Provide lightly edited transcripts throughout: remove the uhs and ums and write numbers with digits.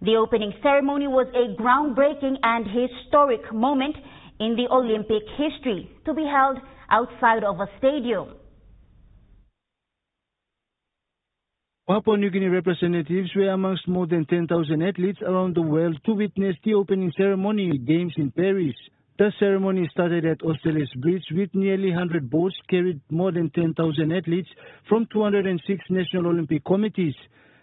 The opening ceremony was a groundbreaking and historic moment in the Olympic history, to be held outside of a stadium. Papua New Guinea representatives were amongst more than 10,000 athletes around the world to witness the opening ceremony games in Paris. The ceremony started at Australia's Bridge with nearly 100 boats carried more than 10,000 athletes from 206 national Olympic committees.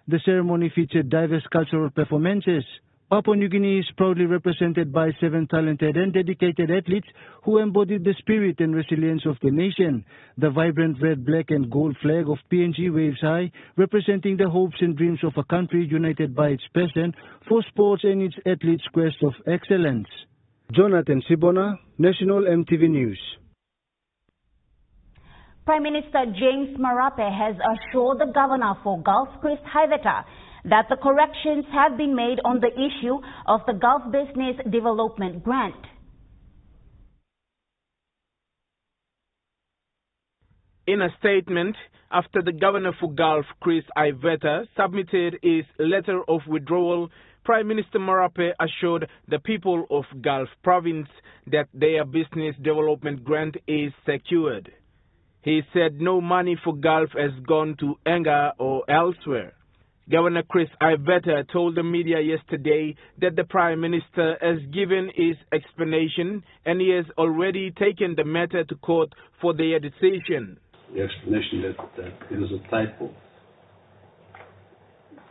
The ceremony featured diverse cultural performances. Papua New Guinea is proudly represented by 7 talented and dedicated athletes who embodied the spirit and resilience of the nation. The vibrant red, black and gold flag of PNG waves high, representing the hopes and dreams of a country united by its passion for sports and its athletes' quest of excellence. Jonathan Sibona, National EMTV News. Prime Minister James Marape has assured the Governor for Gulf, Chris Haiveta, that the corrections have been made on the issue of the Gulf Business Development Grant. In a statement, after the Governor for Gulf, Chris Haiveta, submitted his letter of withdrawal, Prime Minister Marape assured the people of Gulf Province that their business development grant is secured. He said no money for Gulf has gone to Enga or elsewhere. Governor Chris Haiveta told the media yesterday that the Prime Minister has given his explanation and he has already taken the matter to court for their decision. The explanation that it was a typo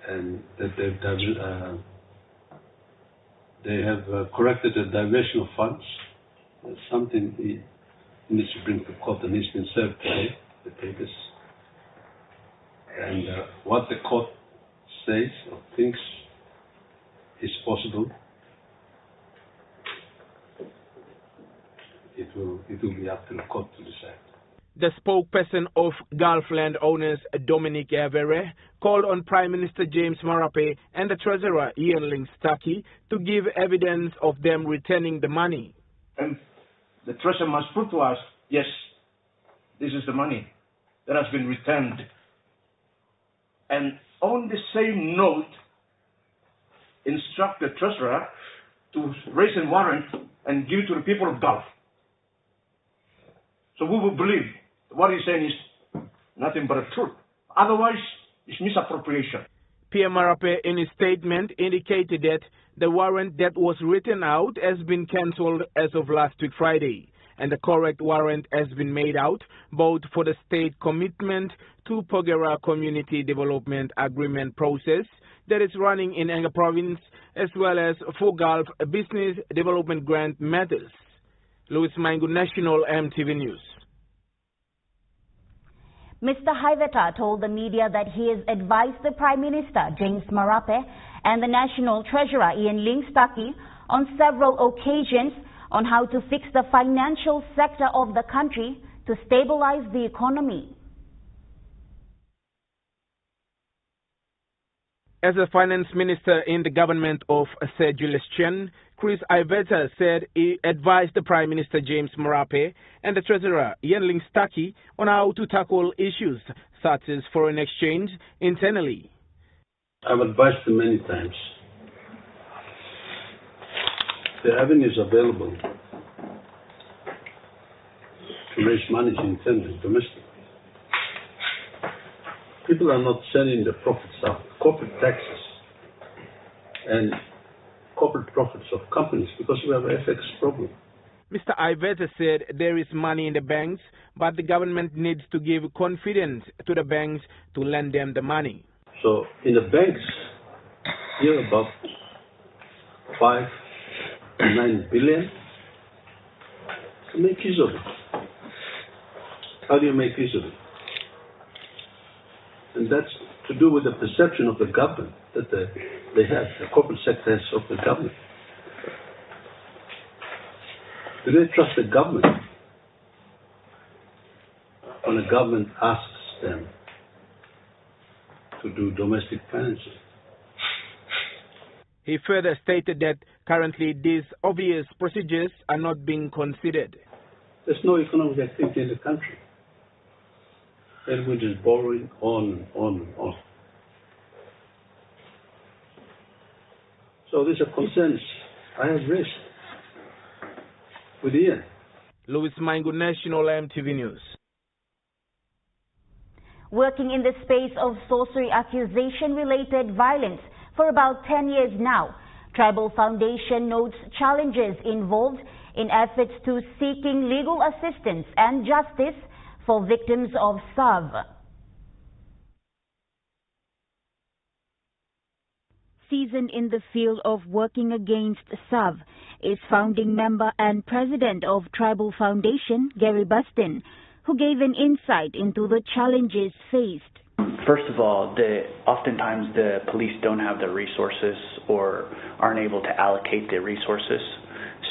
and that they have corrected the diversion of funds. That's something he needs to bring to court and it's been served today, the papers. And what the court says or thinks is possible, it will be up to the court to decide. The spokesperson of Gulf landowners, Dominic Avere, called on Prime Minister James Marape and the Treasurer Ian Lingstaki to give evidence of them returning the money. And the Treasurer must prove to us, yes, this is the money that has been returned. And on the same note, instruct the Treasurer to raise a warrant and give it to the people of Gulf. So we will believe what he's saying is nothing but the truth. Otherwise, it's misappropriation. PM Marape, in his statement, indicated that the warrant that was written out has been cancelled as of last week Friday, and the correct warrant has been made out both for the state commitment to Porgera Community Development Agreement process that is running in Enga Province, as well as for Gulf Business Development Grant matters. Louis Maingu, National EMTV News. Mr. Haiveta told the media that he has advised the Prime Minister, James Marape, and the National Treasurer, Ian Lingstaki, on several occasions on how to fix the financial sector of the country to stabilize the economy. As a finance minister in the government of Sir Julius Chen, Chris Haiveta said he advised the Prime Minister James Marape and the Treasurer Ian Lingstaki on how to tackle issues such as foreign exchange internally. I've advised them many times. The avenues available to raise money internally, domestically. People are not sending the profits out. Corporate taxes and corporate profits of companies, because we have an FX problem. Mr. Haiveta said there is money in the banks, but the government needs to give confidence to the banks to lend them the money. So in the banks, here about 5 to 9 billion to make use of it. How do you make use of it? And that's to do with the perception of the government that they have, the corporate sector has of the government. Do they trust the government when the government asks them to do domestic financing? He further stated that currently these obvious procedures are not being considered. There's no economic activity in the country. And we're just borrowing on and on and on. So these are concerns I have raised with Ian. Louis Maingo, National EMTV News. Working in the space of sorcery accusation-related violence for about 10 years now, Tribal Foundation notes challenges involved in efforts to seeking legal assistance and justice for victims of SAV. Seasoned in the field of working against SAV is founding member and president of Tribal Foundation, Gary Buston, who gave an insight into the challenges faced. First of all, oftentimes the police don't have the resources or aren't able to allocate the resources.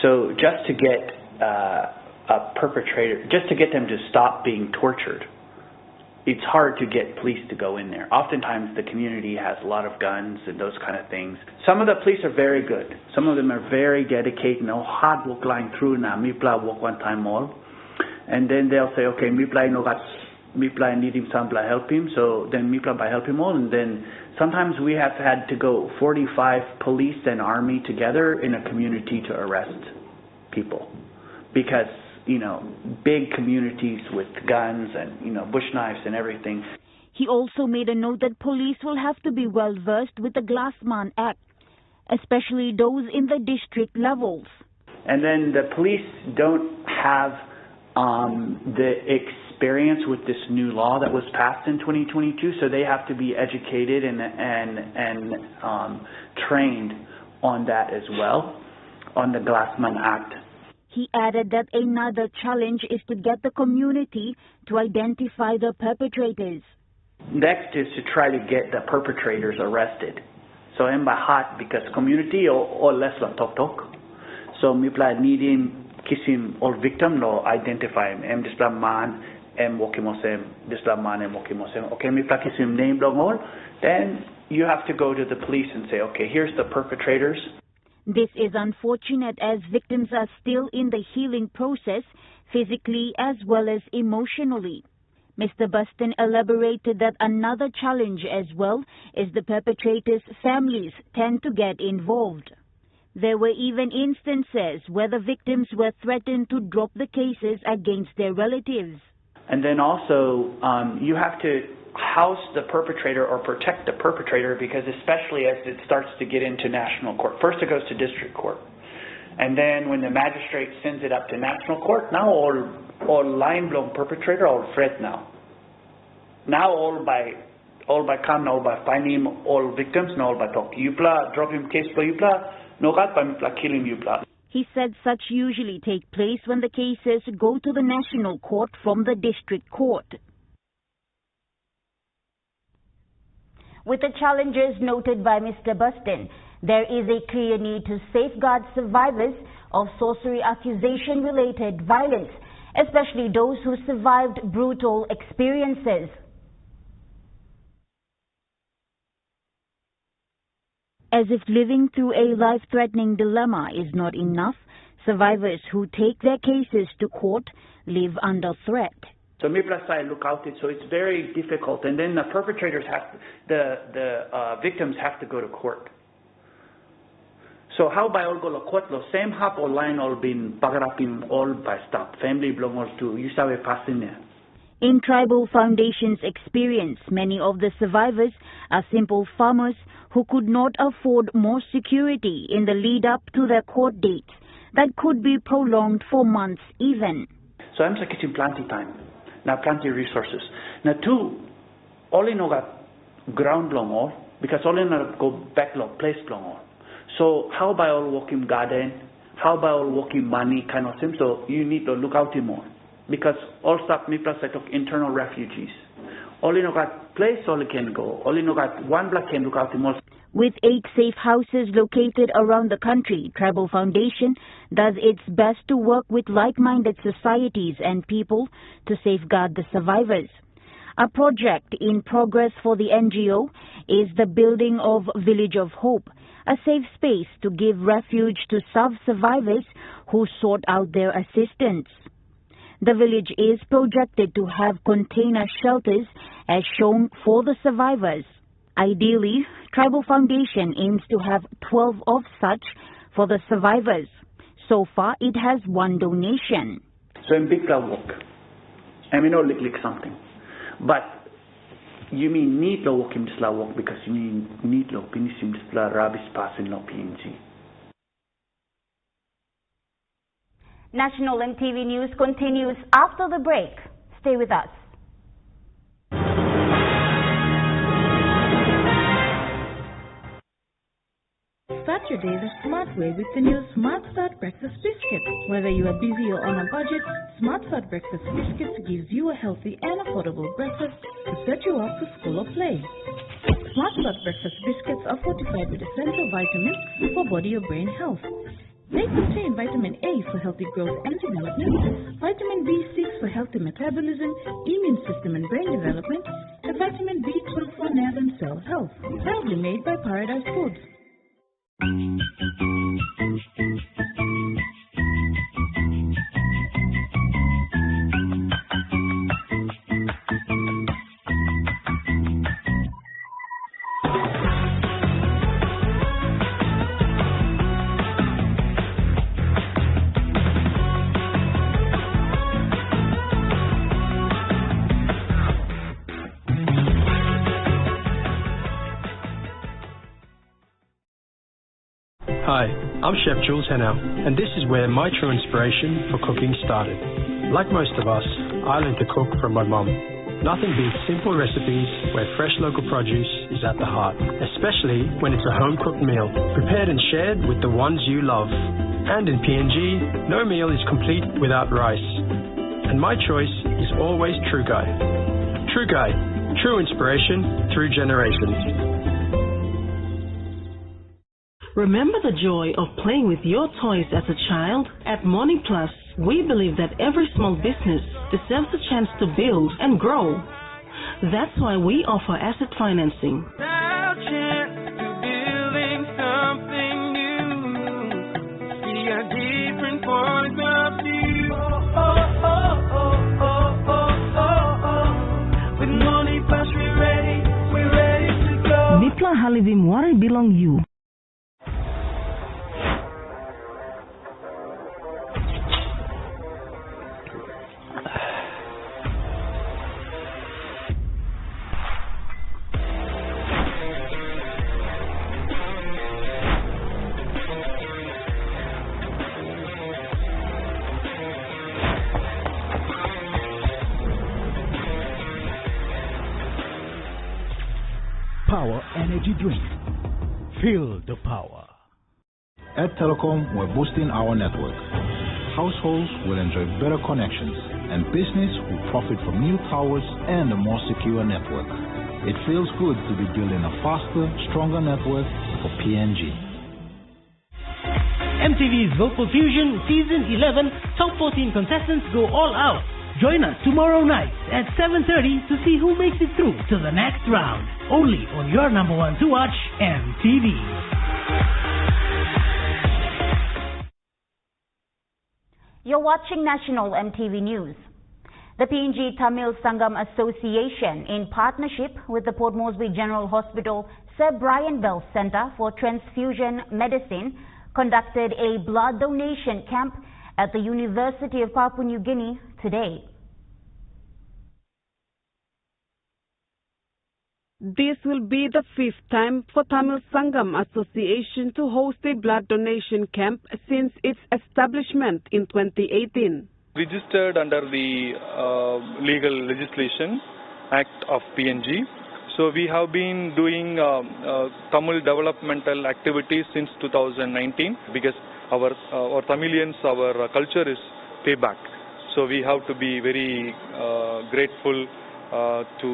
So just to get a perpetrator, just to get them to stop being tortured, it's hard to get police to go in there. Oftentimes the community has a lot of guns and those kind of things. Some of the police are very good. Some of them are very dedicated, no hard work line through na mipla work one time more. And then they'll say, okay, mipla no got mipla need him, some help him. So then mipla by help him all. And then sometimes we have had to go 45 police and army together in a community to arrest people. Because, you know, big communities with guns and, you know, bush knives and everything. He also made a note that police will have to be well versed with the Glassman Act, especially those in the district levels. And then the police don't have the experience with this new law that was passed in 2022, so they have to be educated and trained on that as well, on the Glassman Act. He added that another challenge is to get the community to identify the perpetrators. Next is to try to get the perpetrators arrested. So I'm by heart because community or less la talk. So mipla needing kisim or victim no identify him. Em disla man em wokimosem disla man em wokimosem. Okay, mipla kisim name long all. Then you have to go to the police and say, okay, here's the perpetrators. This is unfortunate as victims are still in the healing process, physically as well as emotionally. Mr. Buston elaborated that another challenge as well is the perpetrators' families tend to get involved. There were even instances where the victims were threatened to drop the cases against their relatives. And then also, you have to house the perpetrator or protect the perpetrator, because especially as it starts to get into national court. First it goes to district court. And then when the magistrate sends it up to national court, now all line-blown perpetrator all threat now. Now all by come, now by finding all victims, now all by talk. Yupla, drop him case for Yupla, no gat by Yupla, kill him Yupla. He said such usually take place when the cases go to the national court from the district court. With the challenges noted by Mr. Buston, there is a clear need to safeguard survivors of sorcery accusation-related violence, especially those who survived brutal experiences. As if living through a life-threatening dilemma is not enough, survivors who take their cases to court live under threat. So Miplasai look out it, so it's very difficult. And then the perpetrators have, the victims have to go to court. So how by all go to court, lo same hap or line all been pagarapin all by stop. Family belong all to, you saw passing there. In Tribal Foundation's experience, many of the survivors are simple farmers who could not afford more security in the lead up to their court dates that could be prolonged for months even. So I'm like it's plenty time. Now plenty resources. Now two, all in got ground long all, because all in go back long, place long all. So how by all working garden, how by all working money kind of thing, so you need to look out more. Because all stuff me plus I took internal refugees. All in got place all can go. All in got one block can look out more. With 8 safe houses located around the country, Tribal Foundation does its best to work with like-minded societies and people to safeguard the survivors. A project in progress for the NGO is the building of Village of Hope, a safe space to give refuge to SAV survivors who sought out their assistance. The village is projected to have container shelters as shown for the survivors. Ideally, Tribal Foundation aims to have 12 of such for the survivors. So far, it has 1 donation. So in big work, I mean, not like something, but you mean need lo work in work because you need lo pinisim disla rabis pass in lo PNG. National EMTV News continues after the break. Stay with us. Start your day the smart way with the new Smart Start Breakfast Biscuit. Whether you are busy or on a budget, Smart Start Breakfast Biscuits gives you a healthy and affordable breakfast to set you up for school or play. Smart Start Breakfast Biscuits are fortified with essential vitamins for body or brain health. They contain vitamin A for healthy growth and development, vitamin B6 for healthy metabolism, immune system and brain development, and vitamin B12 for nerve and cell health. Proudly made by Paradise Foods. Hi, I'm Chef Jules Hennau, and this is where my true inspiration for cooking started. Like most of us, I learned to cook from my mum. Nothing beats simple recipes where fresh local produce is at the heart, especially when it's a home-cooked meal, prepared and shared with the ones you love. And in PNG, no meal is complete without rice. And my choice is always True Guy. True Guy, true inspiration through generations. Remember the joy of playing with your toys as a child? At Morning Plus, we believe that every small business deserves a chance to build and grow. That's why we offer asset financing. With Morning Plus, we're ready to go. Nipla Halivim Wari Belong You. Power energy drink. Feel the power. At Telecom, we're boosting our network. Households will enjoy better connections, and business will profit from new towers and a more secure network. It feels good to be building a faster, stronger network for PNG. MTV's Vocal Fusion Season 11 Top 14 contestants go all out. Join us tomorrow night at 7:30 to see who makes it through to the next round. Only on your number one to watch, MTV. You're watching National EMTV News. The PNG Tamil Sangam Association, in partnership with the Port Moresby General Hospital Sir Brian Bell Centre for Transfusion Medicine, conducted a blood donation camp at the University of Papua New Guinea today. This will be the 5th time for Tamil Sangam Association to host a blood donation camp since its establishment in 2018. Registered under the Legal Legislation Act of PNG. So we have been doing Tamil developmental activities since 2019 because our Tamilians, our culture is payback. So we have to be very grateful to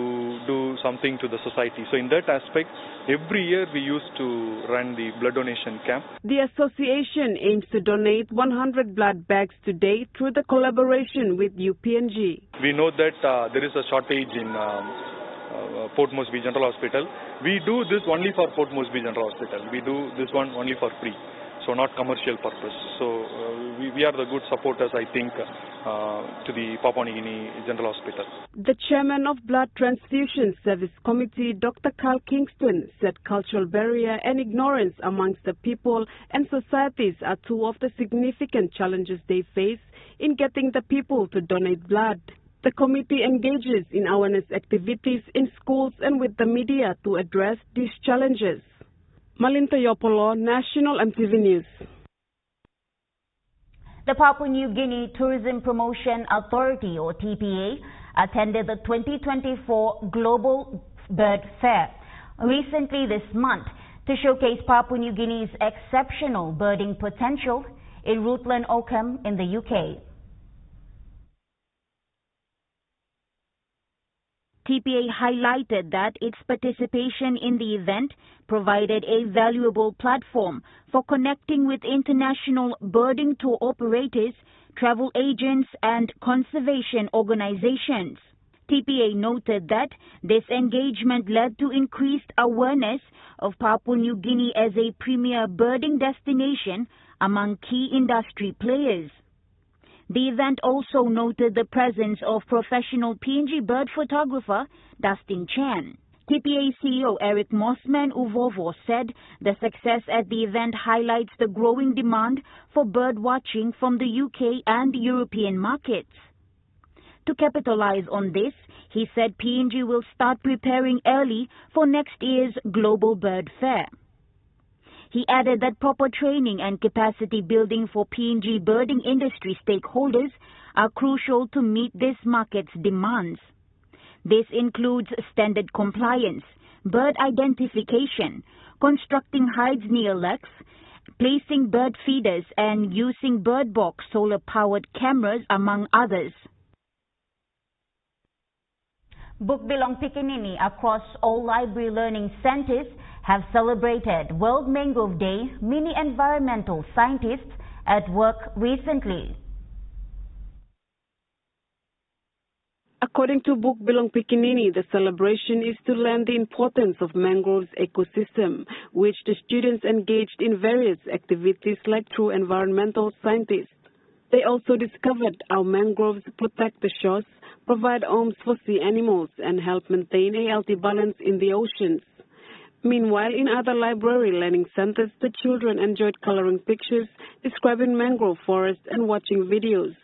do something to the society. So in that aspect, every year we used to run the blood donation camp. The association aims to donate 100 blood bags today through the collaboration with UPNG. We know that there is a shortage in Port Moresby General Hospital. We do this only for Port Moresby General Hospital. We do this one only for free. so not commercial purpose. So we are the good supporters, I think, to the Papua New Guinea General Hospital. The chairman of Blood Transfusion Service Committee, Dr. Carl Kingston, said cultural barrier and ignorance amongst the people and societies are two of the significant challenges they face in getting the people to donate blood. The committee engages in awareness activities in schools and with the media to address these challenges. Malinta Yopolo, National EMTV News. The Papua New Guinea Tourism Promotion Authority, or TPA, attended the 2024 Global Bird Fair recently this month to showcase Papua New Guinea's exceptional birding potential in Rutland, Oakham in the UK. TPA highlighted that its participation in the event provided a valuable platform for connecting with international birding tour operators, travel agents, and conservation organizations. TPA noted that this engagement led to increased awareness of Papua New Guinea as a premier birding destination among key industry players. The event also noted the presence of professional PNG bird photographer Dustin Chan. TPA CEO Eric Mossman Uvovo said the success at the event highlights the growing demand for bird watching from the UK and European markets. To capitalize on this, he said PNG will start preparing early for next year's Global Bird Fair. He added that proper training and capacity building for PNG birding industry stakeholders are crucial to meet this market's demands. This includes standard compliance, bird identification, constructing hides near lakes, placing bird feeders, and using bird box solar-powered cameras, among others. Book Belong Pikinini across all library learning centers have celebrated World Mangrove Day mini environmental scientists at work recently. According to Book Belong Pikinini, the celebration is to learn the importance of mangroves ecosystem, which the students engaged in various activities like true environmental scientists. They also discovered how mangroves protect the shores, provide homes for sea animals, and help maintain a healthy balance in the oceans. Meanwhile, in other library learning centers, the children enjoyed coloring pictures, describing mangrove forests, and watching videos.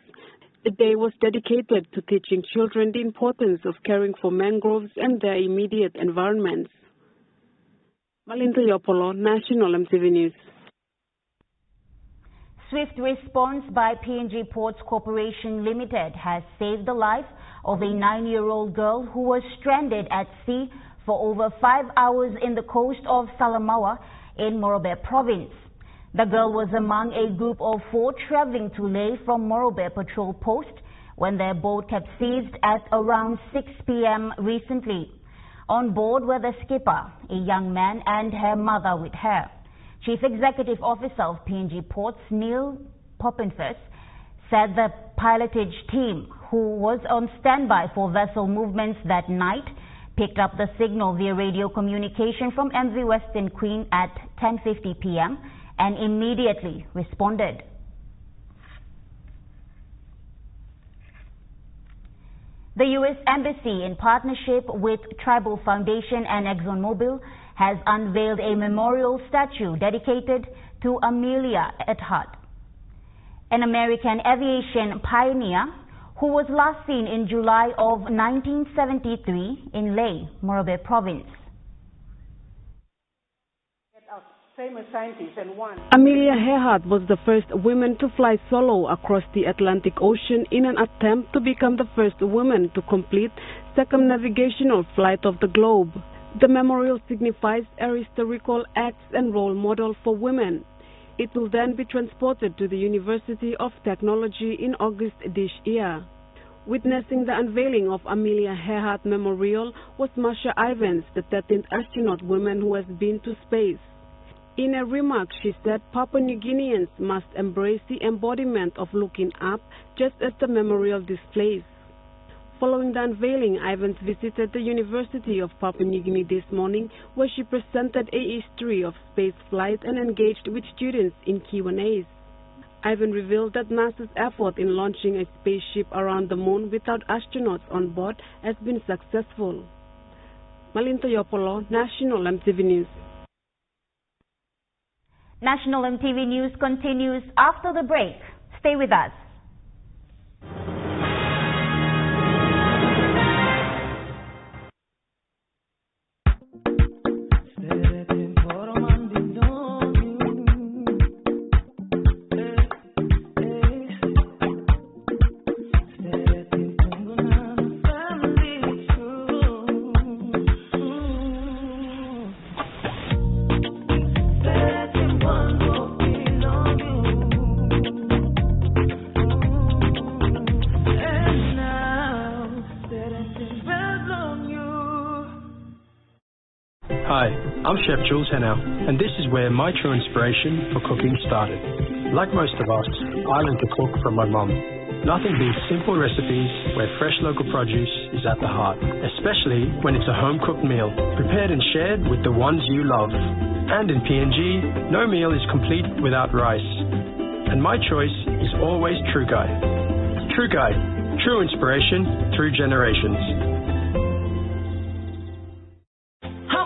The day was dedicated to teaching children the importance of caring for mangroves and their immediate environments. Malinta Yopolo, National EMTV News. Swift response by PNG Ports Corporation Limited has saved the life of a 9-year-old girl who was stranded at sea for over 5 hours in the coast of Salamaua in Morobe Province. The girl was among a group of 4 traveling to Lae from Morobe Patrol Post when their boat capsized at around 6 p.m. recently. On board were the skipper, a young man, and her mother with her. Chief Executive Officer of PNG Ports, Neil Poppinfus, said the pilotage team, who was on standby for vessel movements that night, picked up the signal via radio communication from MV Western Queen at 10:50 p.m. and immediately responded. The U.S. Embassy, in partnership with Tribal Foundation and ExxonMobil, has unveiled a memorial statue dedicated to Amelia Earhart, an American aviation pioneer who was last seen in July of 1973 in Lae, Morobe Province. Amelia Earhart was the first woman to fly solo across the Atlantic Ocean in an attempt to become the first woman to complete circumnavigational flight of the globe. The memorial signifies a historical act and role model for women. It will then be transported to the University of Technology in August this year. Witnessing the unveiling of Amelia Earhart Memorial was Masha Ivins, the 13th astronaut woman who has been to space. In a remark, she said Papua New Guineans must embrace the embodiment of looking up, just as the memorial displays. Following the unveiling, Ivans visited the University of Papua New Guinea this morning, where she presented a history of space flight and engaged with students in Q&As. Ivan revealed that NASA's effort in launching a spaceship around the moon without astronauts on board has been successful. Malinto Yopolo, National EMTV News. National EMTV News continues after the break. Stay with us. Hi, I'm Chef Jules Henao, and this is where my true inspiration for cooking started. Like most of us, I learned to cook from my mum. Nothing beats simple recipes where fresh local produce is at the heart, especially when it's a home-cooked meal, prepared and shared with the ones you love. And in PNG, no meal is complete without rice. And my choice is always True Guy. True Guy, true inspiration through generations.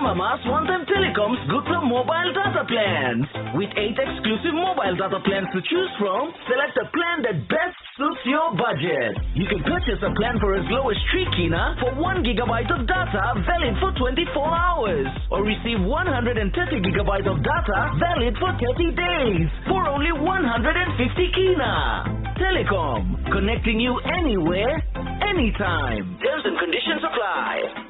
Mamas want them Telecom's Good mobile data plans. With 8 exclusive mobile data plans to choose from, select a plan that best suits your budget. You can purchase a plan for as low as 3 kina for 1 gigabyte of data valid for 24 hours. Or receive 130 gigabytes of data valid for 30 days for only 150 kina. Telecom, connecting you anywhere, anytime. Terms and conditions apply.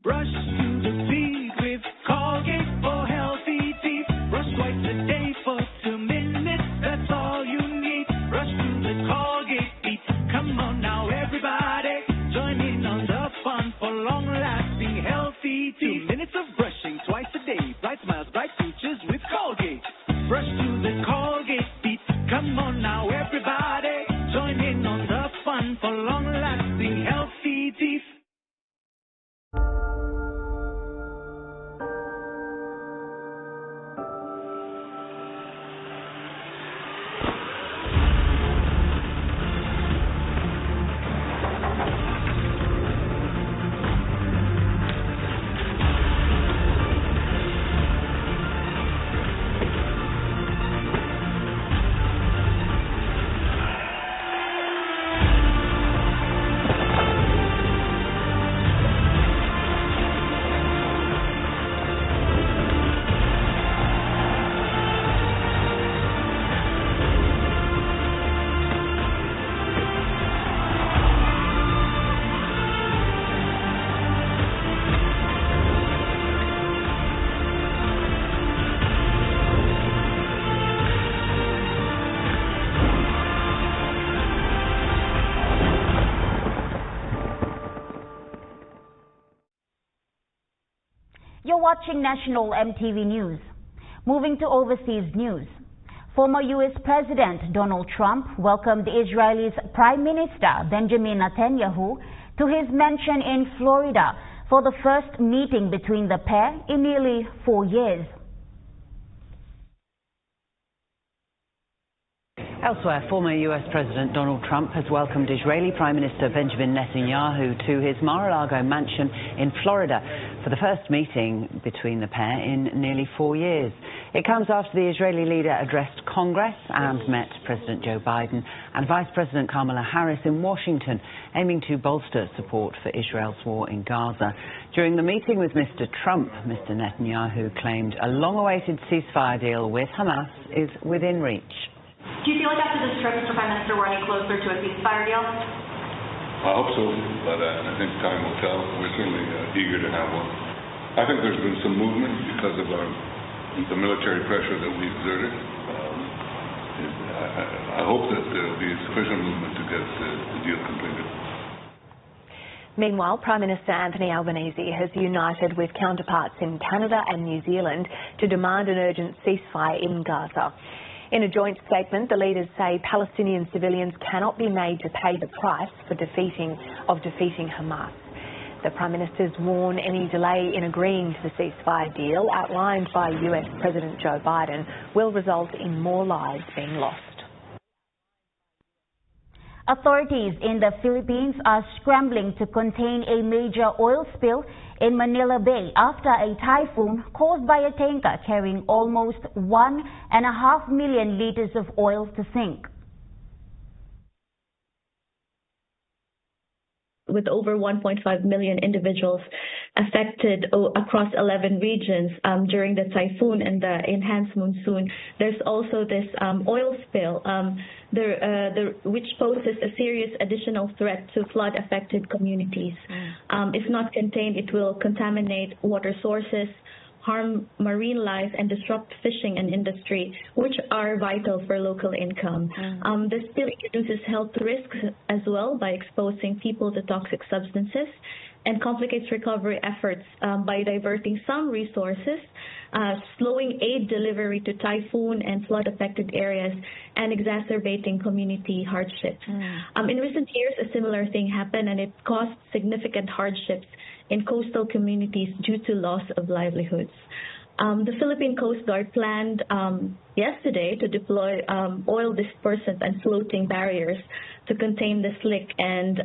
Brush to the teeth with Colgate for healthy teeth. Brush twice a day for 2 minutes, that's all you need. Brush to the Colgate teeth. Come on now everybody, join in on the fun for long-lasting healthy teeth. 2 minutes of brushing twice a day, bright smiles, bright futures with Colgate. Brush to the Colgate teeth. Come on now everybody, join in on the fun for long-lasting healthy teeth. You're watching National EMTV News. Moving to overseas news. Former U.S. President Donald Trump welcomed Israel's Prime Minister Benjamin Netanyahu to his mansion in Florida for the first meeting between the pair in nearly 4 years. Elsewhere, former U.S. President Donald Trump has welcomed Israeli Prime Minister Benjamin Netanyahu to his Mar-a-Lago mansion in Florida for the first meeting between the pair in nearly 4 years. It comes after the Israeli leader addressed Congress and met President Joe Biden and Vice President Kamala Harris in Washington, aiming to bolster support for Israel's war in Gaza. During the meeting with Mr. Trump, Mr. Netanyahu claimed a long-awaited ceasefire deal with Hamas is within reach. Do you feel like after this trip, Mr. Prime Minister, we're any closer to a ceasefire deal? I hope so, but I think time will tell. We're certainly eager to have one. I think there's been some movement because of the military pressure that we exerted. I hope that there will be sufficient movement to get the deal completed. Meanwhile, Prime Minister Anthony Albanese has united with counterparts in Canada and New Zealand to demand an urgent ceasefire in Gaza. In a joint statement, the leaders say Palestinian civilians cannot be made to pay the price for defeating Hamas. The Prime Minister's warned any delay in agreeing to the ceasefire deal outlined by US President Joe Biden will result in more lives being lost. Authorities in the Philippines are scrambling to contain a major oil spill in Manila Bay after a typhoon caused by a tanker carrying almost 1.5 million liters of oil to sink. With over 1.5 million individuals affected across 11 regions during the typhoon and the enhanced monsoon. There's also this oil spill, which poses a serious additional threat to flood-affected communities. If not contained, it will contaminate water sources, harm marine life, and disrupt fishing and industry, which are vital for local income. The spill introduces health risks as well by exposing people to toxic substances and complicates recovery efforts by diverting some resources, slowing aid delivery to typhoon and flood-affected areas, and exacerbating community hardships. In recent years, a similar thing happened, and it caused significant hardships in coastal communities due to loss of livelihoods. The Philippine Coast Guard planned yesterday to deploy oil dispersant and floating barriers to contain the slick, and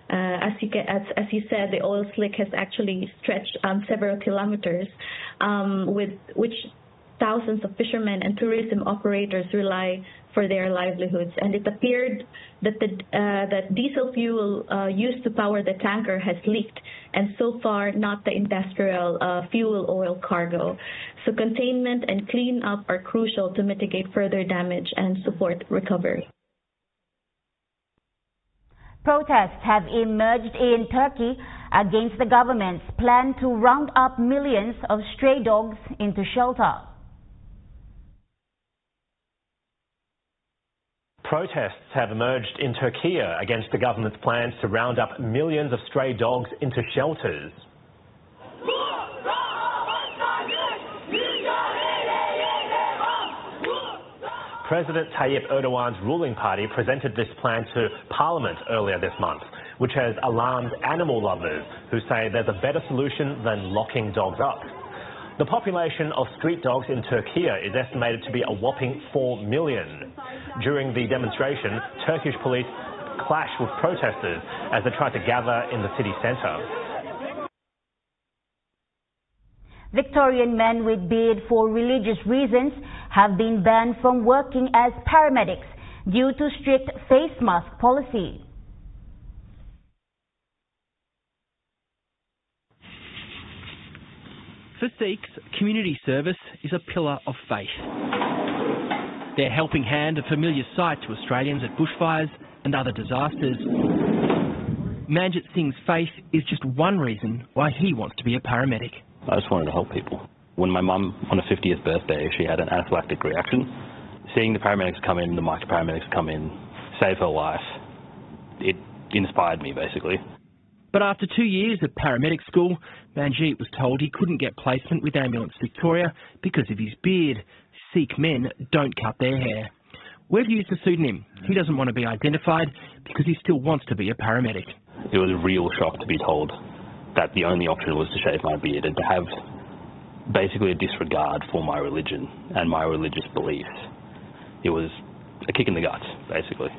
as you said, the oil slick has actually stretched several kilometers, with which thousands of fishermen and tourism operators rely for their livelihoods. And it appeared that that diesel fuel used to power the tanker has leaked, and so far not the industrial fuel oil cargo. So containment and cleanup are crucial to mitigate further damage and support recovery. Protests have emerged in Turkey against the government's plan to round up millions of stray dogs into shelter. Protests have emerged in Turkey against the government's plans to round up millions of stray dogs into shelters. President Tayyip Erdogan's ruling party presented this plan to Parliament earlier this month, which has alarmed animal lovers who say there's a better solution than locking dogs up. The population of street dogs in Turkey is estimated to be a whopping 4 million. During the demonstration, Turkish police clashed with protesters as they tried to gather in the city centre. Victorian men with beard for religious reasons have been banned from working as paramedics due to strict face mask policy. For Sikhs, community service is a pillar of faith. Their helping hand a familiar sight to Australians at bushfires and other disasters. Manjit Singh's faith is just one reason why he wants to be a paramedic. I just wanted to help people. When my mum, on her 50th birthday, she had an anaphylactic reaction. Seeing the paramedics come in, the mic paramedics come in, save her life, it inspired me, basically. But after 2 years at paramedic school, Manjit was told he couldn't get placement with Ambulance Victoria because of his beard. Sikh men don't cut their hair. We've used a pseudonym. He doesn't want to be identified because he still wants to be a paramedic. It was a real shock to be told that the only option was to shave my beard and to have basically a disregard for my religion and my religious beliefs. It was a kick in the guts, basically.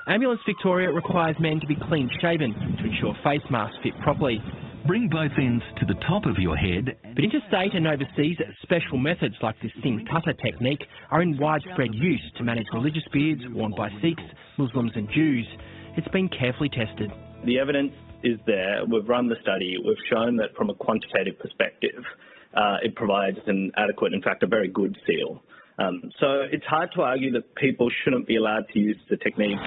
Ambulance Victoria requires men to be clean-shaven to ensure face masks fit properly. Bring both ends to the top of your head. But interstate and overseas, special methods like the Singh Tata technique are in widespread use to manage religious beards worn by Sikhs, Muslims and Jews. It's been carefully tested. The evidence is there. We've run the study. We've shown that from a quantitative perspective, it provides an adequate, in fact, a very good seal. So it's hard to argue that people shouldn't be allowed to use the technique.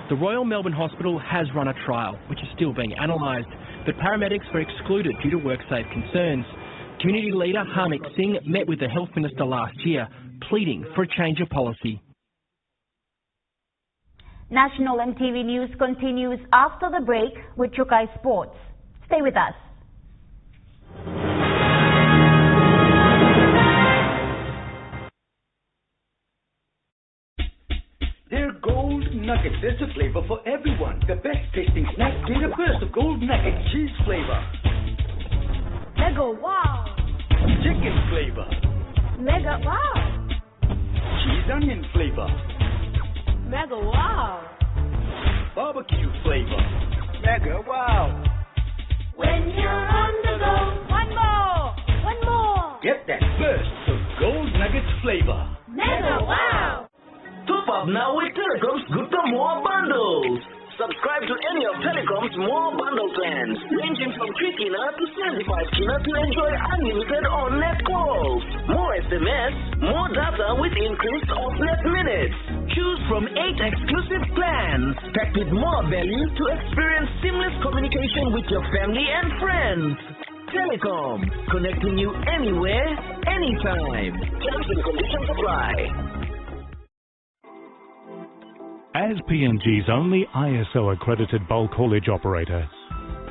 The Royal Melbourne Hospital has run a trial, which is still being analysed, but paramedics were excluded due to work-safe concerns. Community leader Harmik Singh met with the Health Minister last year, pleading for a change of policy. National EMTV News continues after the break with Chukai Sports. Stay with us. there's a flavor for everyone. The best tasting snack, get a burst of gold nugget cheese flavor. Mega wow. Chicken flavor. Mega wow. Cheese onion flavor. Mega wow. Barbecue flavor. Mega wow. When you're on the go, one more. One more. Get that burst of gold nuggets flavor. Mega wow. Top up now with Telecom's Good to More bundles. Subscribe to any of Telecom's More bundle plans, ranging from 3 kina to 75 kina to enjoy unlimited on-net calls, more SMS, more data with increased off-net minutes. Choose from 8 exclusive plans, packed with more value to experience seamless communication with your family and friends. Telecom, connecting you anywhere, anytime. Terms and conditions apply. As PNG's only ISO-accredited bulk haulage operator,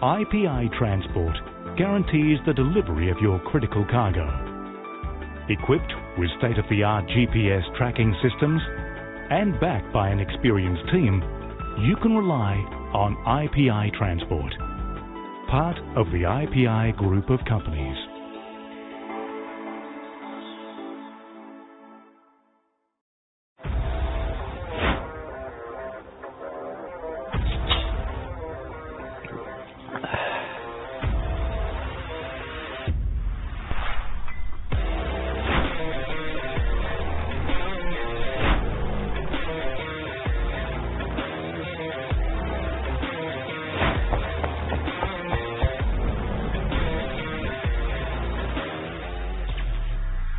IPI Transport guarantees the delivery of your critical cargo. Equipped with state-of-the-art GPS tracking systems and backed by an experienced team, you can rely on IPI Transport, part of the IPI group of companies.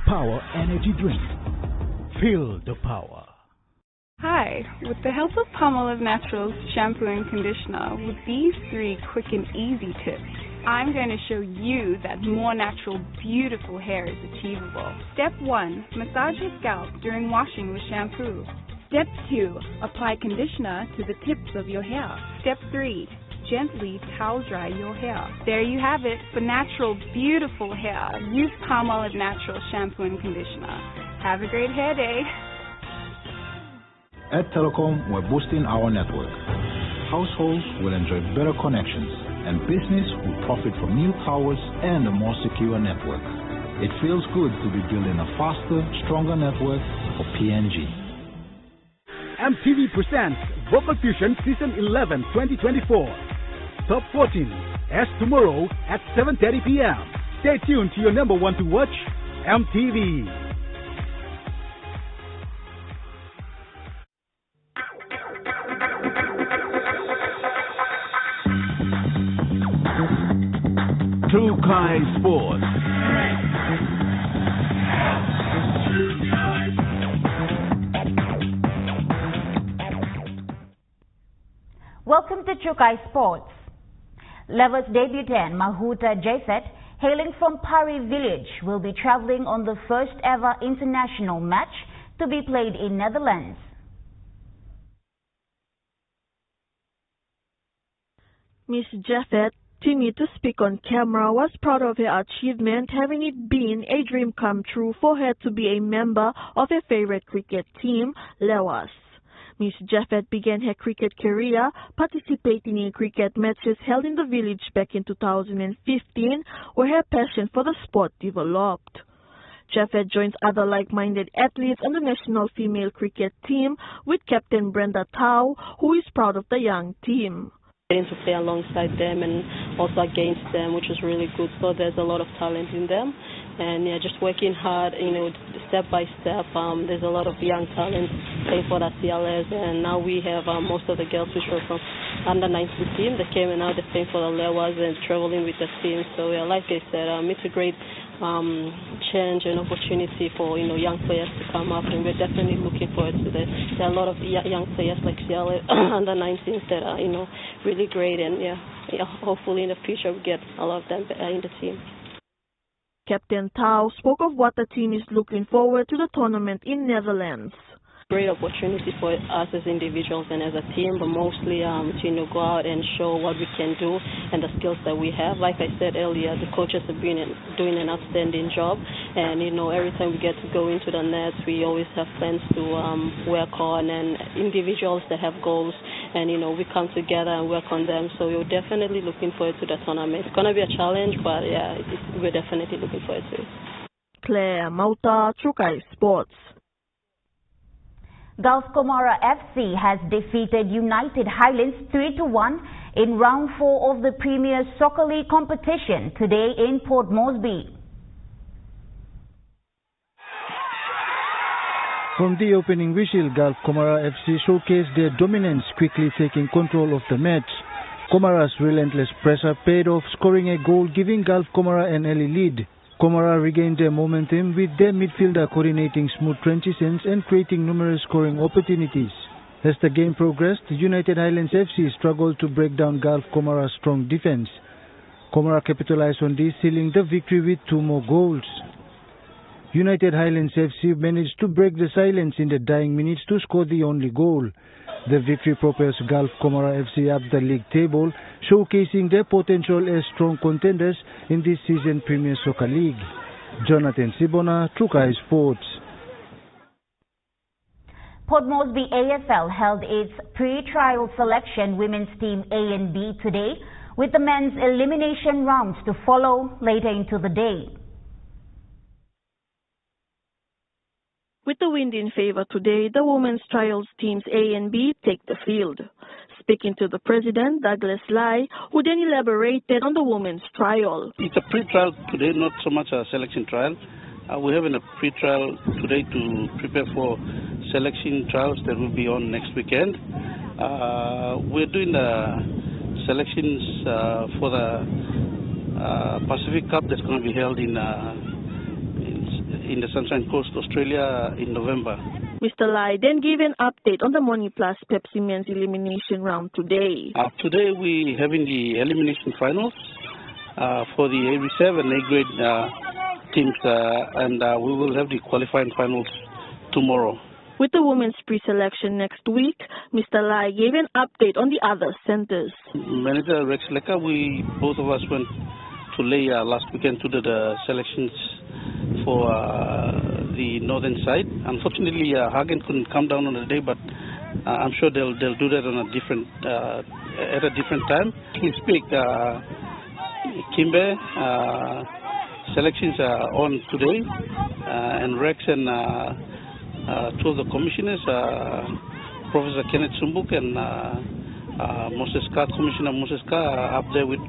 Power Energy Drink. Feel the power. Hi, with the help of Palmolive Naturals shampoo and conditioner, with these 3 quick and easy tips, I'm going to show you that more natural, beautiful hair is achievable. Step 1, massage your scalp during washing with shampoo. Step 2, apply conditioner to the tips of your hair. Step 3, gently towel dry your hair. There you have it. For natural, beautiful hair, use Palmolive Natural shampoo and conditioner. Have a great hair day. At Telecom, we're boosting our network. Households will enjoy better connections, and business will profit from new towers and a more secure network. It feels good to be building a faster, stronger network for PNG. EMTV presents Vocal Fusion Season 11 2024. Top 14 as tomorrow at 7:30 p.m. Stay tuned to your number one to watch, EMTV. Tukai Sports. Welcome to Chukai Sports. Levels debutant Mahuta Jafet, hailing from Pari Village, will be travelling on the first ever international match to be played in Netherlands. Miss Jafet, timid to speak on camera, was proud of her achievement, having it been a dream come true for her to be a member of her favorite cricket team, Lewas. Miss Jafet began her cricket career participating in cricket matches held in the village back in 2015, where her passion for the sport developed. Jafet joins other like-minded athletes on the national female cricket team with Captain Brenda Tau, who is proud of the young team. Getting to play alongside them and also against them, which was really good. So there's a lot of talent in them. And yeah, just working hard, step by step. There's a lot of young talent playing for the CLS, and now we have most of the girls which were from under 19 team that came, and now they're playing for the Lewas and traveling with the team. So yeah, like I said, it's a great change and opportunity for young players to come up, and we're definitely looking forward to this. There are a lot of young players like CLS under 19s that are really great, and yeah, hopefully in the future we get a lot of them in the team. Captain Tau spoke of what the team is looking forward to the tournament in Netherlands. Great opportunity for us as individuals and as a team, but mostly to go out and show what we can do and the skills that we have. Like I said earlier, the coaches have been doing an outstanding job, And, every time we get to go into the nets, we always have plans to work on, and individuals that have goals, and, we come together and work on them. So we're definitely looking forward to the tournament. It's going to be a challenge, but yeah, we're definitely looking forward to it. Claire Mauta, Trukai Sports. Gulf Comara FC has defeated United Highlands 3-1 in round 4 of the Premier Soccer League competition today in Port Moresby. From the opening whistle, Gulf Comara FC showcased their dominance, quickly taking control of the match. Comara's relentless pressure paid off, scoring a goal, giving Gulf Comara an early lead. Comara regained their momentum with their midfielder coordinating smooth transitions and creating numerous scoring opportunities. As the game progressed, United Highlands FC struggled to break down Gulf Comara's strong defense. Comara capitalized on this, sealing the victory with 2 more goals. United Highlands FC managed to break the silence in the dying minutes to score the only goal. The victory propels Gulf Comara FC up the league table, showcasing their potential as strong contenders in this season Premier Soccer League. Jonathan Sibona, Trukai Sports. Port Moresby AFL held its pre-trial selection women's team A and B today, with the men's elimination rounds to follow later into the day. With the wind in favor today, the women's trials teams A and B take the field. Speaking to the president, Douglas Lai, who then elaborated on the women's trial. It's a pre-trial today, not so much a selection trial. We're having a pre-trial today to prepare for selection trials that will be on next weekend. We're doing the selections for the Pacific Cup that's going to be held in the Sunshine Coast, Australia in November. Mr. Lai then gave an update on the Money Plus Pepsi men's elimination round today. Today we're having the elimination finals for the A Reserve and A grade teams, and we will have the qualifying finals tomorrow. With the women's pre-selection next week, Mr. Lai gave an update on the other centers. Manager Rex Lecker, both of us went to Lay last weekend to do the selections for the northern side. Unfortunately, Hagen couldn't come down on the day, but I'm sure they'll do that on a different at a different time. We speak Kimbe selections are on today, and Rex and 2 of the commissioners, Professor Kenneth Sumbuk and Moses Carr, Commissioner Moses Carr, are up there with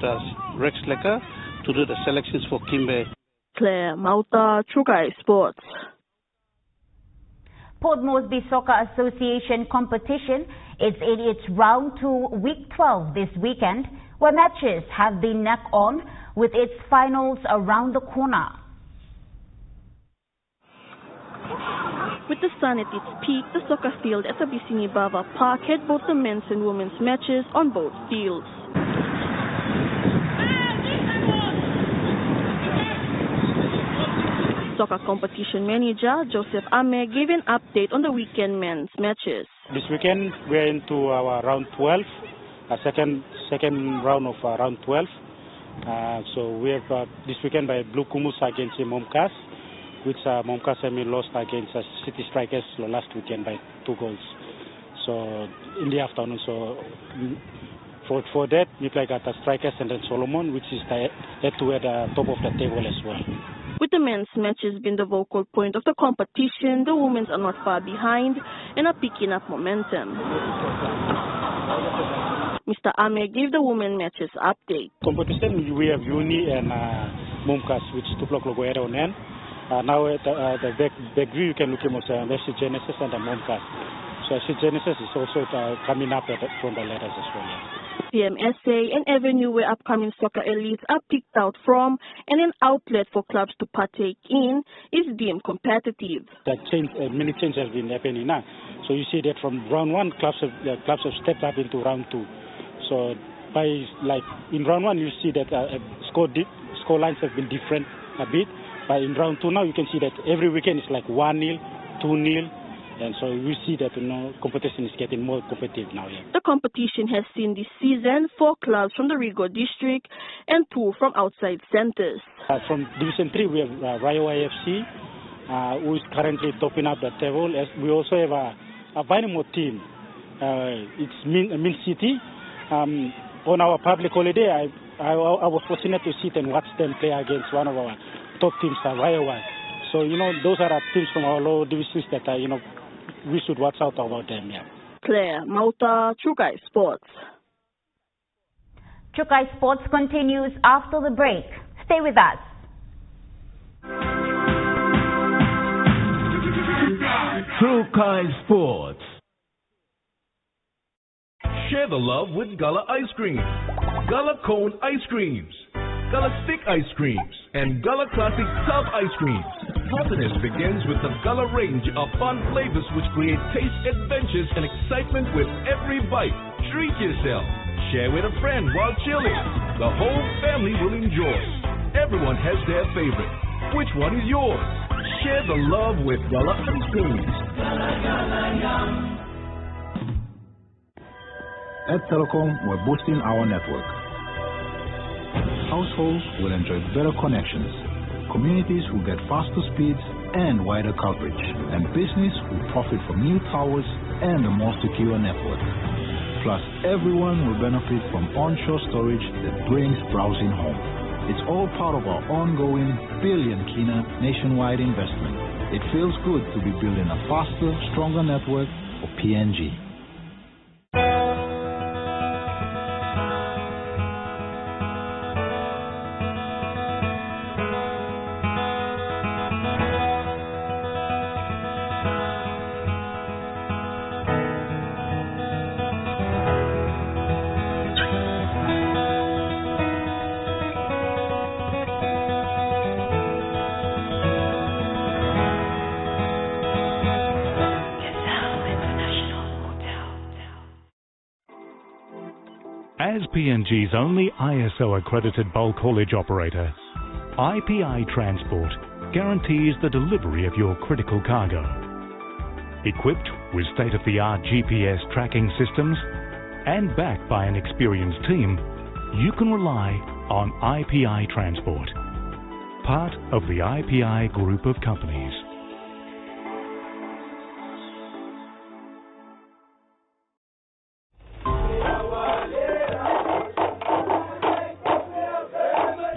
Rex Lecker to do the selections for Kimbe. Claire Mauta, Trukai Sports. Port Moresby Soccer Association competition is in its round 2, week 12 this weekend, where matches have been neck on with its finals around the corner. With the sun at its peak, the soccer field at Abisini Bava Park had both the men's and women's matches on both fields. Soccer competition manager Joseph Ame gave an update on the weekend men's matches. This weekend we are into our round 12, a second round of round 12. So we have this weekend by Blue Kumus against Momkas, which Momkas lost against City Strikers last weekend by 2 goals. So in the afternoon, so for that we play at the Strikers and then Solomon, which is head to head top of the table as well. With the men's matches being the vocal point of the competition, the women's are not far behind and are picking up momentum. Mr. Ame gave the women matches update. Competition, we have Uni and Momkas, which is 2 o'clock logo on end. Now at the back view, you can look at FC Genesis and the Momkas. So FC Genesis is also coming up from the letters as well. PMSA, an avenue where upcoming soccer elites are picked out from and an outlet for clubs to partake in, is deemed competitive. Many changes have been happening now. So you see that from round 1, clubs have stepped up into round 2. So in round 1, you see that score lines have been different a bit. But in round 2 now, you can see that every weekend it's like 1-0, 2-0, And so we see that competition is getting more competitive now. Yeah. The competition has seen this season 4 clubs from the Rigo district and 2 from outside centers. From Division 3, we have Rayowa AFC, who is currently topping up the table. We also have a Dynamo team. It's Min City. On our public holiday, I was fortunate to sit and watch them play against one of our top teams, Rayowa. So, those are the teams from our lower divisions that, we should watch out about them, yeah. Claire Mauta, Chukai Sports. Chukai Sports continues after the break. Stay with us. Chukai Sports. Share the love with Gullah Ice Cream, Gullah Cone Ice Creams, Gullah Stick Ice Creams, and Gullah Classic Tub Ice Creams. Happiness begins with the Gullah range of fun flavors which create taste adventures and excitement with every bite. Treat yourself. Share with a friend while chilling. The whole family will enjoy. Everyone has their favorite. Which one is yours? Share the love with Gullah Ice Creams. At Telecom, we're boosting our network. Households will enjoy better connections. Communities will get faster speeds and wider coverage. And business will profit from new towers and a more secure network. Plus, everyone will benefit from onshore storage that brings browsing home. It's all part of our ongoing billion-kina nationwide investment. It feels good to be building a faster, stronger network for PNG. As PNG's only ISO-accredited bulk haulage operator, IPI Transport guarantees the delivery of your critical cargo. Equipped with state-of-the-art GPS tracking systems and backed by an experienced team, you can rely on IPI Transport, part of the IPI group of companies.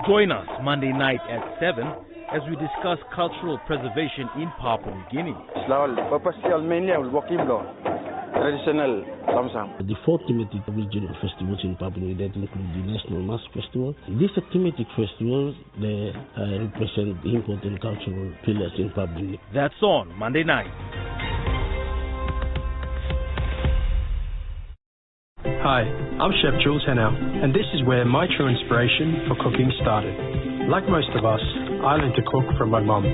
Join us Monday night at 7 as we discuss cultural preservation in Papua New Guinea. Traditional Lamsam. The 4 thematic regional festivals in Papua New Guinea that include the National Mask Festival. These thematic festivals, they represent important cultural pillars in Papua New Guinea. That's on Monday night. Hi, I'm Chef Jules Hennau, and this is where my true inspiration for cooking started. Like most of us, I learned to cook from my mum.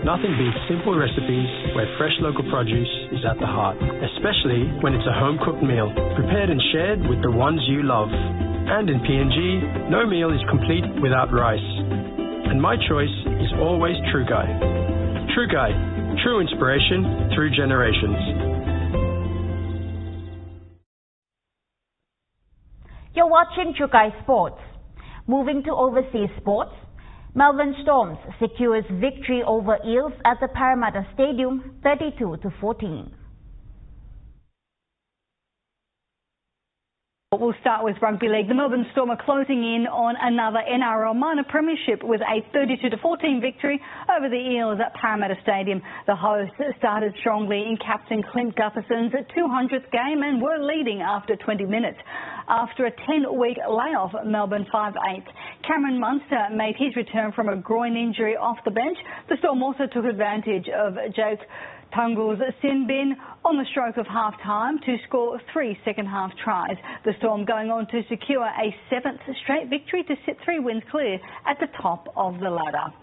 Nothing beats simple recipes where fresh local produce is at the heart, especially when it's a home-cooked meal, prepared and shared with the ones you love. And in PNG, no meal is complete without rice. And my choice is always True Guy. True Guy, true inspiration through generations. You're watching Chukai Sports. Moving to overseas sports, Melbourne Storms secures victory over Eels at the Parramatta Stadium 32-14. We'll start with rugby league. The Melbourne Storm are closing in on another NRL minor premiership with a 32-14 victory over the Eels at Parramatta Stadium. The hosts started strongly in captain Clint Gutherson's 200th game and were leading after 20 minutes. After a 10-week layoff, Melbourne 5-8. Cameron Munster made his return from a groin injury off the bench. The Storm also took advantage of Jake Tungle's sin bin on the stroke of half-time to score 3 second-half tries. The Storm going on to secure a 7th straight victory to sit 3 wins clear at the top of the ladder.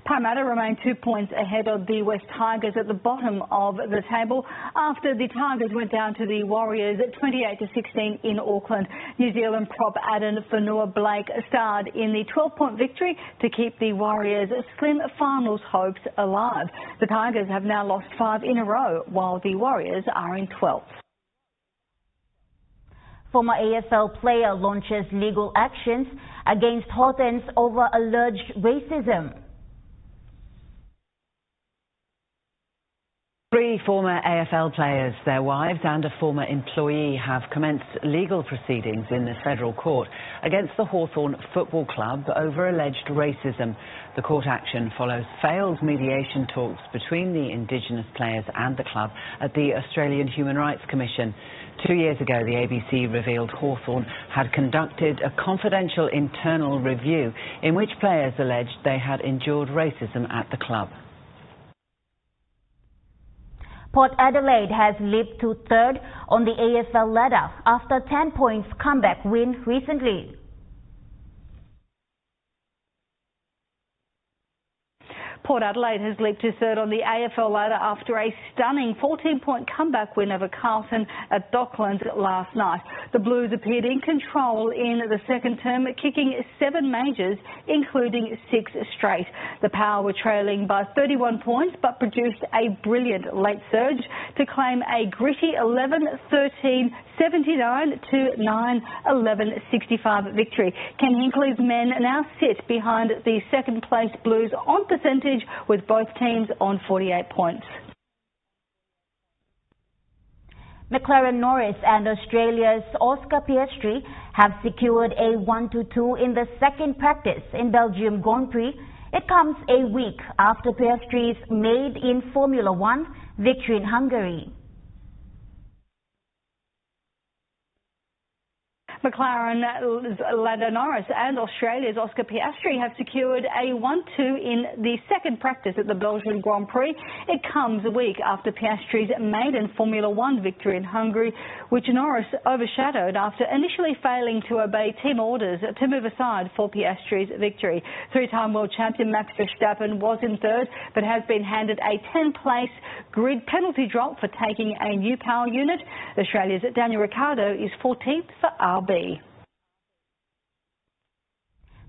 Parramatta remain 2 points ahead of the West Tigers at the bottom of the table after the Tigers went down to the Warriors at 28-16 in Auckland. New Zealand prop Adam Fanua-Blake starred in the 12-point victory to keep the Warriors' slim finals hopes alive. The Tigers have now lost 5 in a row, while the Warriors are in 12th. Former AFL player launches legal actions against Hawthorns over alleged racism. 3 former AFL players, their wives and a former employee have commenced legal proceedings in the federal court against the Hawthorn Football Club over alleged racism. The court action follows failed mediation talks between the Indigenous players and the club at the Australian Human Rights Commission. 2 years ago, the ABC revealed Hawthorn had conducted a confidential internal review in which players alleged they had endured racism at the club. Port Adelaide has leaped to 3rd on the AFL ladder after 10 points comeback win recently. Port Adelaide has leaped to 3rd on the AFL ladder after a stunning 14-point comeback win over Carlton at Docklands last night. The Blues appeared in control in the second term, kicking 7 majors, including 6 straight. The Power were trailing by 31 points but produced a brilliant late surge to claim a gritty 11-13, 79-9, 11-65 victory. Ken Hinkley's men now sit behind the second place Blues on percentage, with both teams on 48 points. McLaren Norris and Australia's Oscar Piastri have secured a 1-2 in the second practice in Belgium Grand Prix. It comes a week after Piastri's made in Formula One victory in Hungary. McLaren's Lando Norris and Australia's Oscar Piastri have secured a 1-2 in the second practice at the Belgian Grand Prix. It comes a week after Piastri's maiden Formula One victory in Hungary, which Norris overshadowed after initially failing to obey team orders to move aside for Piastri's victory. 3-time world champion Max Verstappen was in 3rd, but has been handed a 10-place grid penalty drop for taking a new power unit. Australia's Daniel Ricciardo is 14th for RB.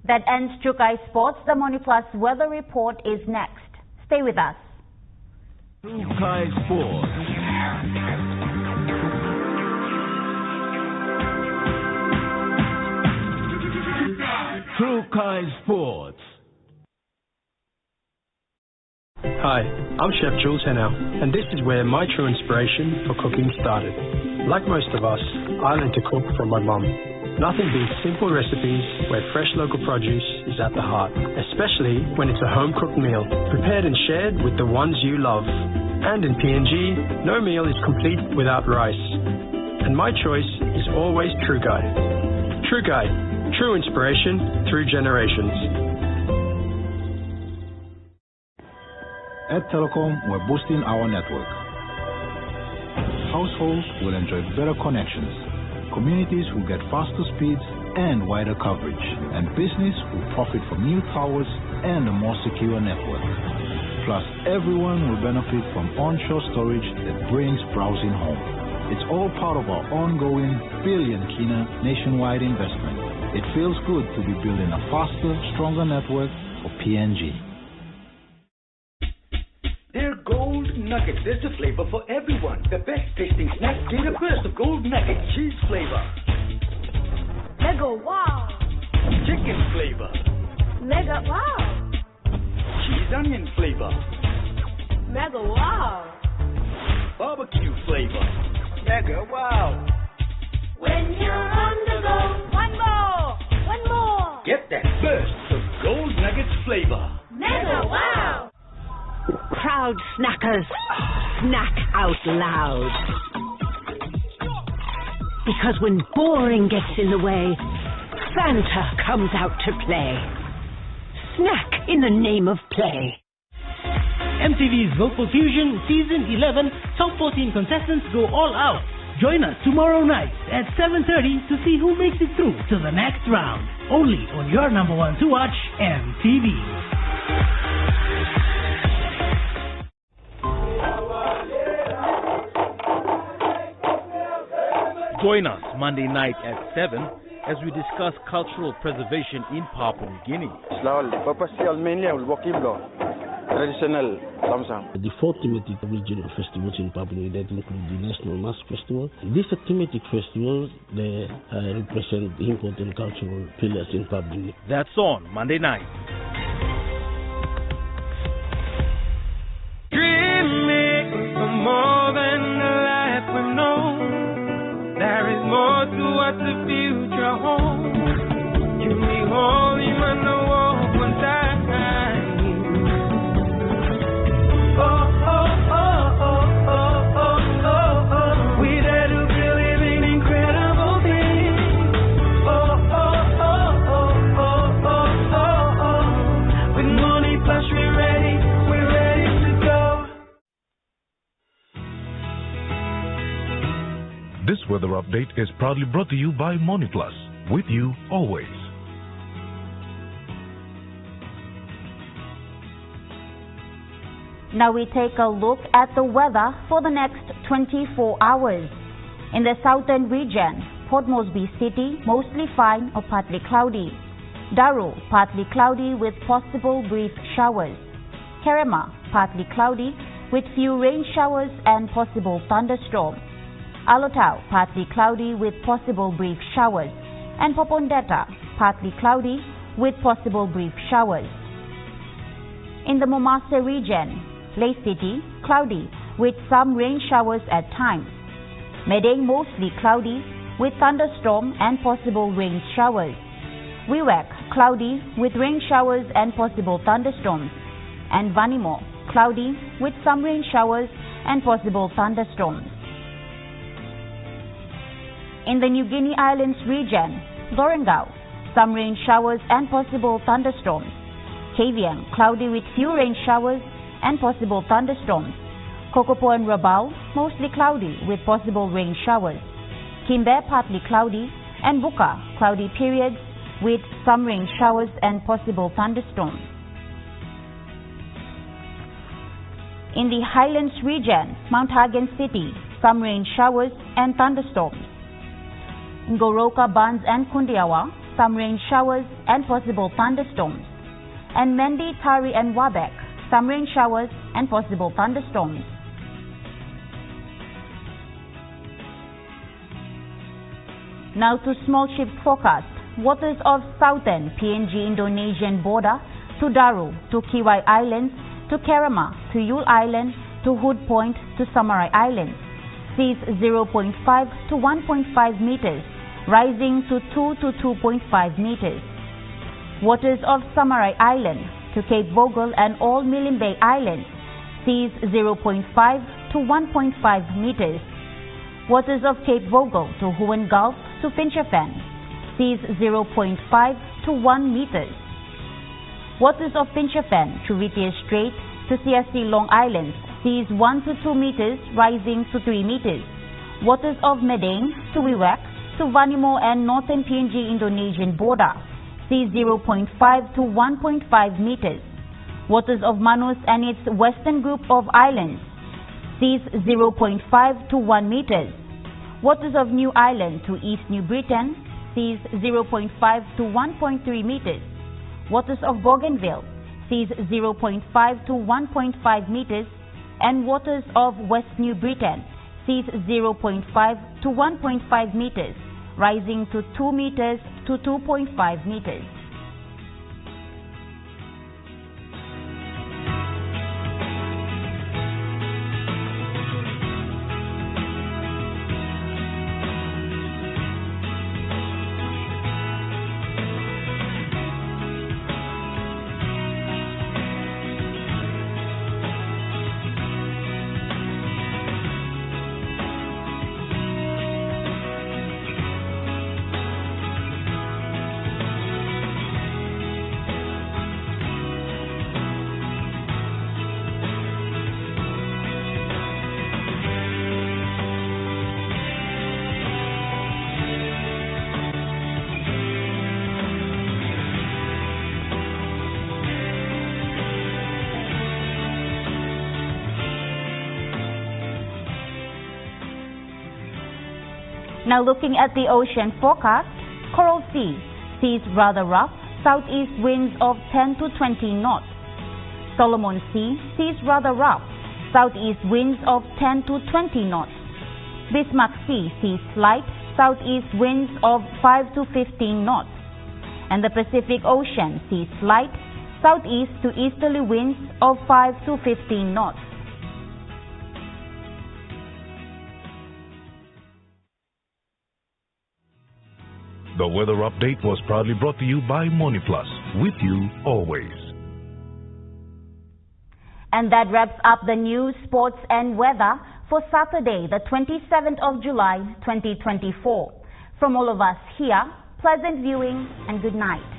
That ends Chukai Sports. The Money Plus weather report is next. Stay with us. Chukai Sports. Chukai Sports. Hi, I'm Chef Jules Henao, and this is where my true inspiration for cooking started. Like most of us, I learned to cook from my mum. Nothing beats simple recipes where fresh local produce is at the heart, especially when it's a home-cooked meal, prepared and shared with the ones you love. And in PNG, no meal is complete without rice. And my choice is always True Guide. True Guide, true inspiration through generations. At Telecom, we're boosting our network. Households will enjoy better connections. Communities will get faster speeds and wider coverage. And business will profit from new towers and a more secure network. Plus, everyone will benefit from onshore storage that brings browsing home. It's all part of our ongoing billion-kina nationwide investment. It feels good to be building a faster, stronger network for PNG. They're gold nuggets. There's a flavor for everyone. The best tasting snack. Get a burst of gold nugget cheese flavor. Mega wow. Chicken flavor. Mega wow. Cheese onion flavor. Mega wow. Barbecue flavor. Mega wow. When you're on the go, one more. Get that burst of gold nuggets flavor. Mega wow. Proud snackers, snack out loud. Because when boring gets in the way, Fanta comes out to play. Snack in the name of play. EMTV's Vocal Fusion Season 11 Top 14 contestants go all out. Join us tomorrow night at 7:30 to see who makes it through to the next round. Only on your number one to watch, EMTV. Join us Monday night at 7 as we discuss cultural preservation in Papua New Guinea. Traditional Lamsam. The four thematic regional festivals in Papua New Guinea that include the National Mass Festival. These thematic festivals, they represent important cultural pillars in Papua New Guinea. That's on Monday night. Dreaming for more than the life we know. There is more to what the future holds. You behold him on the wall one time. Oh, oh, oh, oh, oh, oh, oh, oh. We dare to believe in incredible things. Oh, oh, oh, oh, oh, oh, oh, oh. With money plus we're ready to go. This weather update is proudly brought to you by Money Plus. With you always. Now we take a look at the weather for the next 24 hours. In the southern region, Port Moresby City, mostly fine or partly cloudy. Daru, partly cloudy with possible brief showers. Kerema, partly cloudy with few rain showers and possible thunderstorms. Alotau, partly cloudy with possible brief showers. And Popondetta, partly cloudy with possible brief showers. In the Momasa region, Lay City, cloudy with some rain showers at times. Medang, mostly cloudy with thunderstorm and possible rain showers. Wewak, cloudy with rain showers and possible thunderstorms. And Vanimo, cloudy with some rain showers and possible thunderstorms. In the New Guinea Islands region, Gorengau, some rain showers and possible thunderstorms. Kavieng, cloudy with few rain showers and possible thunderstorms. Kokopo and Rabaul, mostly cloudy with possible rain showers. Kimbe, partly cloudy, and Buka, cloudy periods with some rain showers and possible thunderstorms. In the Highlands region, Mount Hagen City, some rain showers and thunderstorms. Ngoroka, Bans and Kundiawa, some rain showers and possible thunderstorms. And Mendi, Tari and Wabek, some rain showers and possible thunderstorms. Now to small ship forecast. Waters of southern PNG Indonesian border to Daru, to Kiwai Islands, to Kerema, to Yule Island, to Hood Point, to Samarai Islands. Seas 0.5 to 1.5 meters, rising to 2 to 2.5 meters. Waters of Samarai Island to Cape Vogel and all Milne Bay Islands, seas 0.5 to 1.5 meters. Waters of Cape Vogel to Huon Gulf to Finchafan, seas 0.5 to 1 meters. Waters of Finchafan to Ritier Strait to CSC Long Island, seas 1 to 2 meters, rising to 3 meters. Waters of Medang to Wewak to Vanimo and northern PNG Indonesian border, seas 0.5 to 1.5 meters. Waters of Manus and its western group of islands, seas 0.5 to 1 meters. Waters of New Ireland to East New Britain, seas 0.5 to 1.3 meters. Waters of Bougainville, seas 0.5 to 1.5 meters. And waters of West New Britain, seas 0.5 to 1.5 meters, rising to 2 meters to 2.5 meters. Now looking at the ocean forecast, Coral Sea, seas rather rough, southeast winds of 10 to 20 knots. Solomon Sea, seas rather rough, southeast winds of 10 to 20 knots. Bismarck Sea, seas slight, southeast winds of 5 to 15 knots. And the Pacific Ocean, seas slight, southeast to easterly winds of 5 to 15 knots. The weather update was proudly brought to you by MoneyPlus, with you always. And that wraps up the news, sports and weather for Saturday, the 27th of July, 2024. From all of us here, pleasant viewing and good night.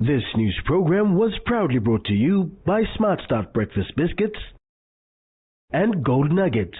This news program was proudly brought to you by Smart Start Breakfast Biscuits and Gold Nuggets.